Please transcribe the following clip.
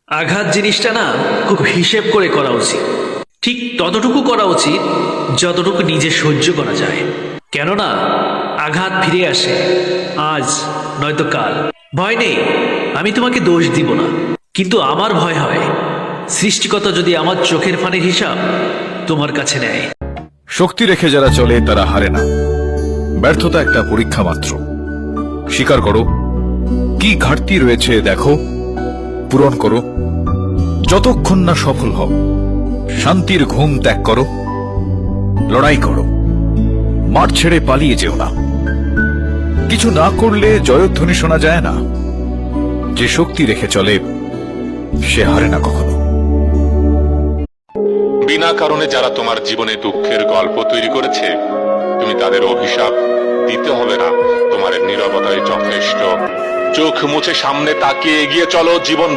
আঘাত জিনিসটা না খুব হিসেব করে করা উচিত, ঠিক ততটুকু করা উচিত যতটুকু নিজে সহ্য করা যায়। কেননা আঘাত ফিরে আসে আজ নয়তো কাল। ভয় নেই, আমি তোমাকে দোষ দিব না, কিন্তু আমার ভয় হয় সৃষ্টিকর্তা যদি আমার চোখের ফানের হিসাব তোমার কাছে নেয়। শক্তি রেখে যারা চলে তারা হারে না। ব্যর্থতা একটা পরীক্ষা মাত্র। স্বীকার করো, কি ঘাটতি রয়েছে দেখো, পূরণ করো। যতক্ষণ না সফল হও, শান্তির ঘুম ত্যাগ করো, লড়াই করো, মাঠ ছেড়ে পালিয়ে যেও না। কিছু না করলে জয়ধ্বনি শোনা যায় না। যে শক্তি রেখে চলে সে হারে না কখনো। বিনা কারণে যারা তোমার জীবনে দুঃখের গল্প তৈরি করেছে, তুমি তাদের অভিশাপ দিতে হবে না। তোমার নীরবতাই যথেষ্ট। চোখ মুছে সামনে তাকিয়ে এগিয়ে চলো, জীবন